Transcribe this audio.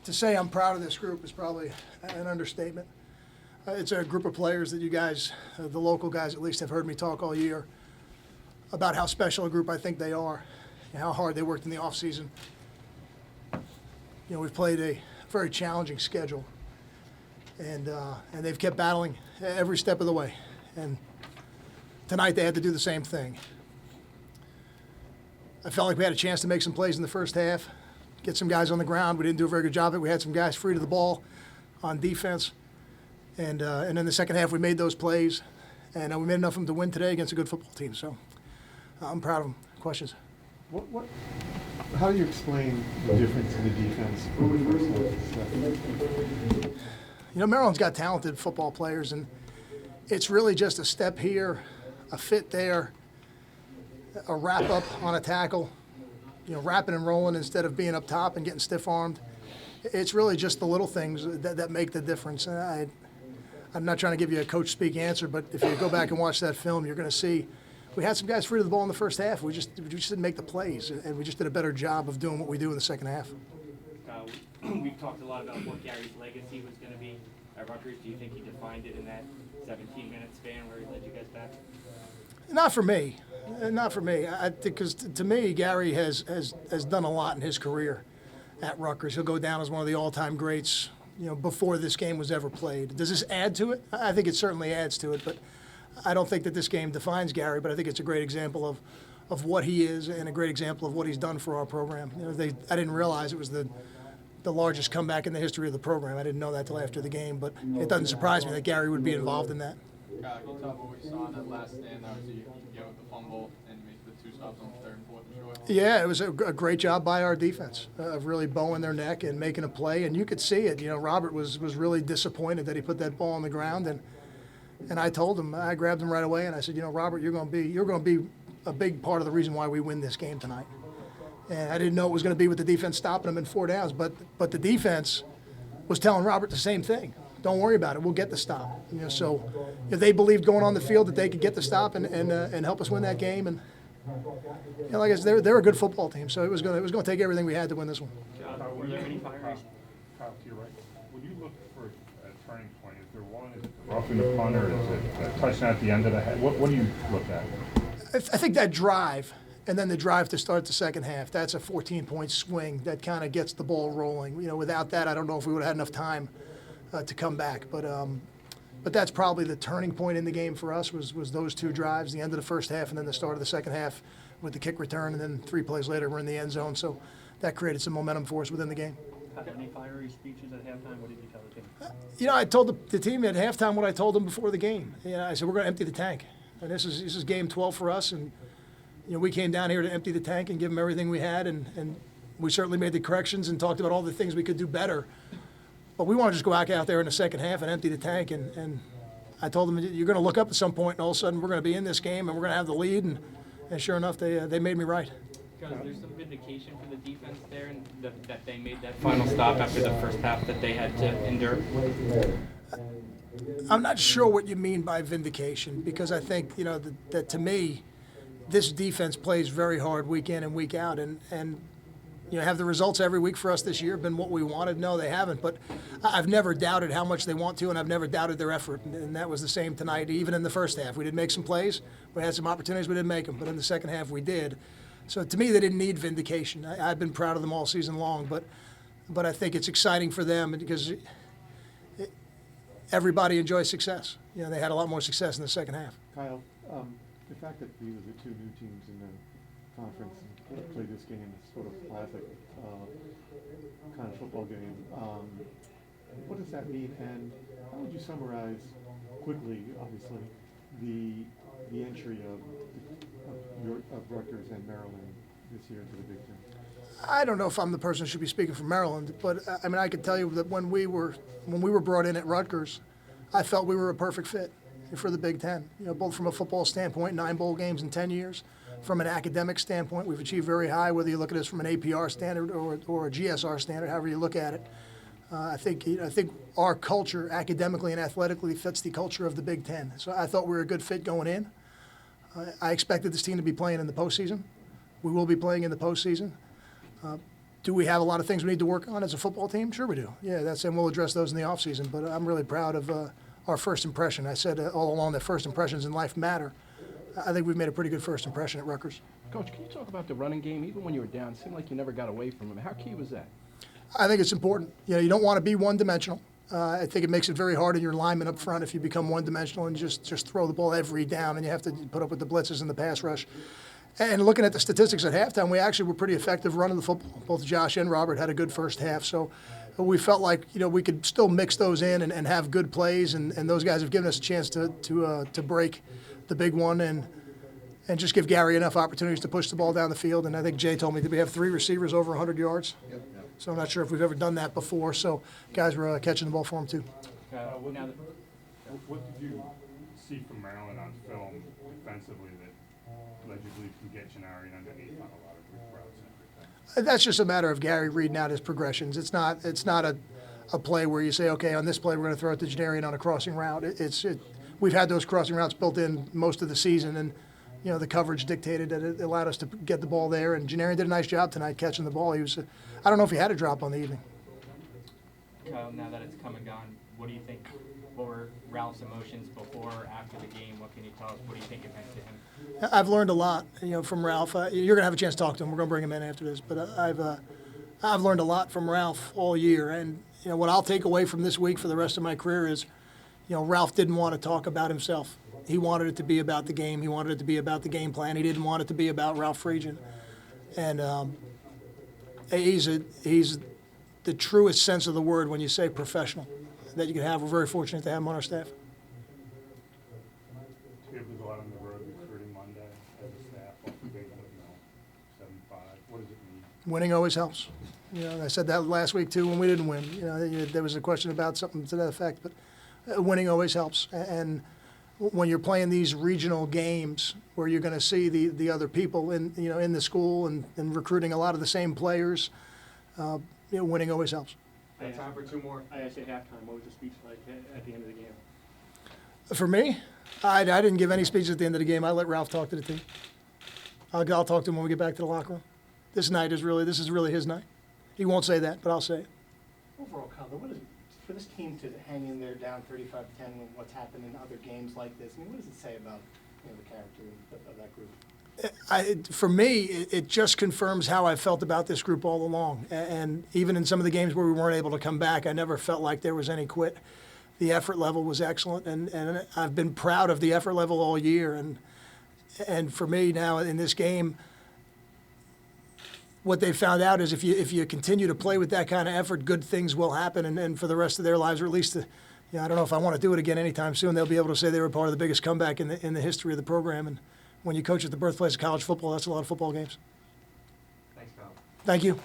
To say I'm proud of this group is probably an understatement. It's a group of players that you guys, the local guys at least, have heard me talk all year about how special a group I think they are and how hard they worked in the offseason. We've played a very challenging schedule, and they've kept battling every step of the way. And tonight they had to do the same thing. I felt like we had a chance to make some plays in the first half, get some guys on the ground. We didn't do a very good job of it. We had some guys free to the ball on defense. And in the second half, we made those plays, and we made enough of them to win today against a good football team. So I'm proud of them. Questions? How do you explain the difference in the defense from the first half to the second? Maryland's got talented football players, and it's really just a step here, a fit there, a wrap up on a tackle, wrapping and rolling instead of being up top and getting stiff-armed. It's really just the little things that make the difference. And I'm not trying to give you a coach-speak answer, but if you go back and watch that film, you're going to see we had some guys free to the ball in the first half. We just didn't make the plays, and we just did a better job of doing what we do in the second half. We've talked a lot about what Gary's legacy was going to be at Rutgers. Do you think he defined it in that 17-minute span where he led you guys back? Not for me. Not for me. Because to me, Gary has done a lot in his career at Rutgers. He'll go down as one of the all-time greats, before this game was ever played. Does this add to it? I think it certainly adds to it, but I don't think that this game defines Gary, but I think it's a great example of what he is and a great example of what he's done for our program. I didn't realize it was the largest comeback in the history of the program. I didn't know that till after the game, but it doesn't surprise me that Gary would be involved in that. Can you talk about what you saw in that last stand? Obviously, you gave up the fumble and made the 2 stops on the 3rd and 4th and short. Yeah, it was a great job by our defense of really bowing their neck and making a play, and you could see it. Robert was really disappointed that he put that ball on the ground, and I told him, I grabbed him right away, and I said, Robert, you're going to be a big part of the reason why we win this game tonight. And I didn't know it was going to be with the defense stopping him in 4 downs, but the defense was telling Robert the same thing. Don't worry about it. We'll get the stop. So if they believed going on the field that they could get the stop and help us win that game, and like I said, they're a good football team. So it was going to take everything we had to win this one. Were there any fires? Kyle, to your right. When you look for a turning point, is there one? Is it roughing the punter? Is it a touchdown at the end of the head? What do you look at? I think that drive, and then the drive to start the second half, that's a 14-point swing that kind of gets the ball rolling. Without that, I don't know if we would have had enough time to come back. But that's probably the turning point in the game for us was those 2 drives, the end of the first half and then the start of the second half with the kick return, and then 3 plays later we're in the end zone. So that created some momentum for us within the game. Any fiery speeches at halftime? What did you tell the team? I told the team at halftime what I told them before the game. I said we're going to empty the tank, and this is game 12 for us, and we came down here to empty the tank and give them everything we had, and we certainly made the corrections and talked about all the things we could do better. But we want to just go back out there in the second half and empty the tank. And I told them, you're going to look up at some point, and all of a sudden we're going to be in this game, and we're going to have the lead. And sure enough, they made me right. Is there some vindication for the defense there, and that they made that final stop after the first half that they had to endure? I'm not sure what you mean by vindication, because I think, that to me, this defense plays very hard week in and week out. And have the results every week for us this year been what we wanted? No, they haven't. But I've never doubted how much they want to, and I've never doubted their effort. And that was the same tonight, even in the first half. We did make some plays. We had some opportunities. We didn't make them. But in the second half, we did. So to me, they didn't need vindication. I've been proud of them all season long. But I think it's exciting for them because everybody enjoys success. They had a lot more success in the second half. Kyle, the fact that these are the 2 new teams in the conference and play this game is sort of classic kind of football game. What does that mean, and how would you summarize quickly, obviously, the entry of Rutgers and Maryland this year into the Big Ten? I don't know if I'm the person who should be speaking for Maryland, but I can tell you that when we were brought in at Rutgers, I felt we were a perfect fit for the Big Ten. Both from a football standpoint, 9 bowl games in 10 years. From an academic standpoint, we've achieved very high, whether you look at us from an APR standard or a GSR standard, however you look at it. I think our culture, academically and athletically, fits the culture of the Big Ten. So I thought we were a good fit going in. I expected this team to be playing in the postseason. We will be playing in the postseason. Do we have a lot of things we need to work on as a football team? Sure we do. Yeah, and we'll address those in the offseason. But I'm really proud of our first impression. I said all along that first impressions in life matter. I think we've made a pretty good first impression at Rutgers. Coach, can you talk about the running game? Even when you were down, it seemed like you never got away from him. How key was that? I think it's important. You don't want to be one-dimensional. I think it makes it very hard on your linemen up front if you become one-dimensional and just throw the ball every down, and you have to put up with the blitzes and the pass rush. And looking at the statistics at halftime, we actually were pretty effective running the football. Both Josh and Robert had a good first half, so we felt like we could still mix those in and have good plays, and those guys have given us a chance to break the big one and just give Gary enough opportunities to push the ball down the field. And I think Jay told me that we have 3 receivers over 100 yards. Yep. So I'm not sure if we've ever done that before. So guys were catching the ball for him too. What did you see from Maryland on film defensively that led you to believe you can get Janarian underneath on a lot of routes and everything? That's just a matter of Gary reading out his progressions. It's not a play where you say, okay, on this play we're going to throw it to Janarian on a crossing route. We've had those crossing routes built in most of the season, and the coverage dictated that it allowed us to get the ball there. And Janarian did a nice job tonight catching the ball. I don't know if he had a drop on the evening. Kyle, now that it's come and gone, what do you think? What were Ralph's emotions before or after the game? What can you tell us? What do you think it meant to him? I've learned a lot, from Ralph. You're going to have a chance to talk to him. We're going to bring him in after this. But I've learned a lot from Ralph all year. And what I'll take away from this week for the rest of my career is, Ralph didn't want to talk about himself. He wanted it to be about the game. He wanted it to be about the game plan. He didn't want it to be about Ralph Friedgen. And he's the truest sense of the word when you say professional that you can have. We're very fortunate to have him on our staff. Tibbs was a lot on the road recruiting Monday as a staff. Off the big, 7-5. What does it mean? Winning always helps. I said that last week too when we didn't win. There was a question about something to that effect, but winning always helps. And when you're playing these regional games where you're going to see the other people in the school and recruiting a lot of the same players, winning always helps. I have time for 2 more. I asked you at halftime, what was the speech like at the end of the game? For me, I didn't give any speeches at the end of the game. I let Ralph talk to the team. I'll talk to him when we get back to the locker room. This is really his night. He won't say that, but I'll say it. Overall, Kyle, what is it for this team to hang in there down 35-10 when what's happened in other games like this? I mean, what does it say about the character of that group? For me, it just confirms how I felt about this group all along. And even in some of the games where we weren't able to come back, I never felt like there was any quit. The effort level was excellent, and I've been proud of the effort level all year. And for me now in this game, what they found out is if you continue to play with that kind of effort, good things will happen, and for the rest of their lives, or at least I don't know if I want to do it again anytime soon. They'll be able to say they were part of the biggest comeback in the history of the program. And when you coach at the birthplace of college football, that's a lot of football games. Thanks, Kyle. Thank you.